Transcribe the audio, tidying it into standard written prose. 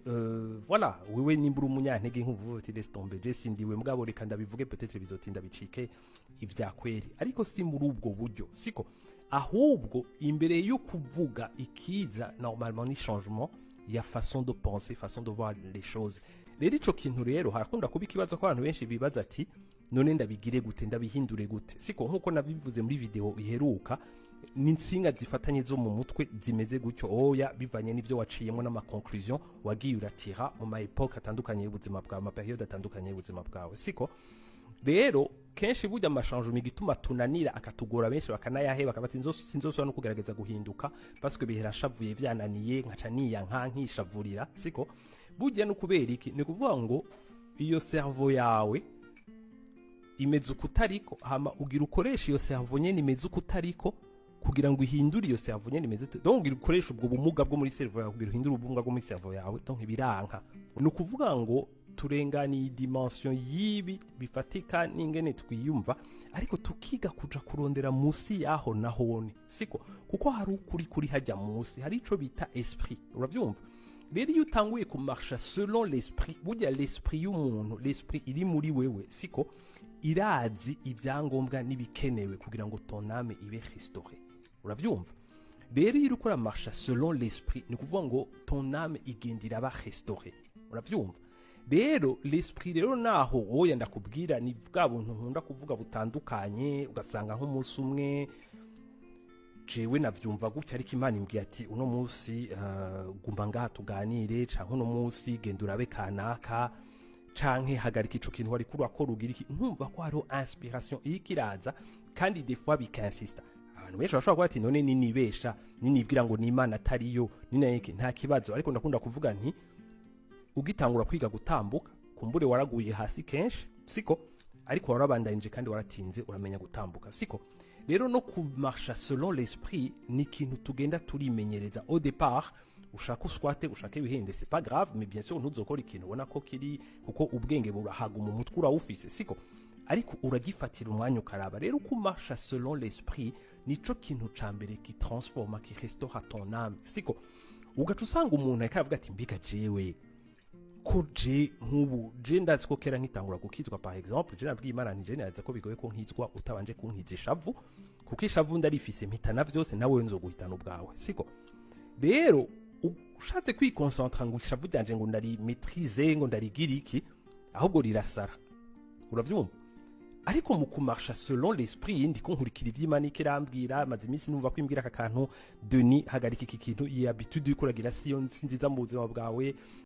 voilà wewe nimbura umunyantege nk'uvuga uti laisse tomber je sindiwe mugabo reka ndabivuge peut-être bizotinda bicike ivyakweri ariko si muri ubwo buryo siko ahubwo imbere yo kuvuga ikiza normalement ni changement ya façon de penser façon de voir les choses rero ico kintu rero harakunda kuba ikibazo ko abantu benshi bibaza ati none ndabigire gute ndabihindure gute siko nkuko nabivuze muri video iheruka n'insinga zifatanye zo mu mutwe zimeze gutyo oya bivanye n'ivyo waciyemo n'ama conclusion wagiye uratira mu ma epoque atandukanye y'ubuzima bwawe ma periode atandukanye y'ubuzima bwawe siko rero kenshi burya amashangement gituma tunanira akatugora benshi bakanayahe bakabati sinzosubira no kugerageza guhinduka parce que bihera shavuye vyananiye nkaca niyanka nkishavurira siko burya no kubera iki ni kuvuga ngo iyo cerveau yawe imeze ukutariko hama ugira ukoresha iyo cerveau nyene imeze ukutariko kugira ngo ihindure iyo cerveau nyene imeze donc ugira ukoresha ubwo bumuga bwo muri cerveau yawe kugira uhindure ubumuga bwo muri cerveau yawe donc ibiranka no kuvuga ngo turengani dimension yibi bifatika n'ingene twiyumva ariko tukiga kuja kurondera musi yaho nahone siko kuko hari ukuri kuri hajya musi hari ico bita esprit uravyumva rero iyo utanguye kumarsha selon l'esprit burya l'esprit y'umuntu l'esprit iri muri wewe siko irazi ivyangombwa nibikenewe kugira ngo ton âme ibe restaurée uravyumva rero iyo ukora marsha selon l'esprit ni kuvuga ngo ton âme igendira ba restaurée uravyumva rero l'esprit rero naho oya ndakubwira ni bwa buntu nkunda kuvuga butandukanye ugasanga nk'umunsi umwe jewe navyumva gutya ariko Imana imbwiye ati uno munsi gumba ngaha tuganire canke uno munsi genda urabe kanaka canke hagarika ico kintu wari kurakora ugira iki nkumva ko hariho inspiration ikiraza kandi des fois bikansista abantu benshi bashobora kuba ati none ninibesha ninibwira ngo ni Imana atariyo ninayeke nta kibazo ariko ndakunda kuvuga nti ugitangura kwiga gutambuka kumbure waraguye hasi kenshi siko ariko warabandanije kandi waratinze uramenya gutambuka siko rero no kumarsha selon l'esprit ni ikintu tugenda turimenyereza au départ ushaka uswate ushaka ibihende c'est pas grave mais bien sûr ntuzokora ikintu ubona ko kiri kuko ubwenge burahaga mu mutwe urawufise siko ariko uragifatira umwanya ukaraba rero kumarsha selon l'esprit nico kintu ca mbere qui transforma qui restaure ton âme siko ugaca usanga umuntu akavuga ati mbika jewe ko je nk'ubu je ndazi ko kera nkitangura gukizwa par exemple je nabwiye Imana nje naza ko bigoye ko nkizwa utabanje kunkiza ishavu kuko ishavu ndarifise mpitana vyose nawe nzo guhitana ubwawe siko rero ushatse kwikoncentra ngo ishavu ryanje ngo ndari maîtriser ngo ndarigira iki ahubwo rirasara uravyumva ariko mu kumarsha selon l'esprit ndi ko nkurikira ivy'Imana ikirambwira maze iminsi numva ko imbwira aka kantu Denis hagarika iki kintu iyi habitude y'ukuragira siyo nziza mu buzima bwawe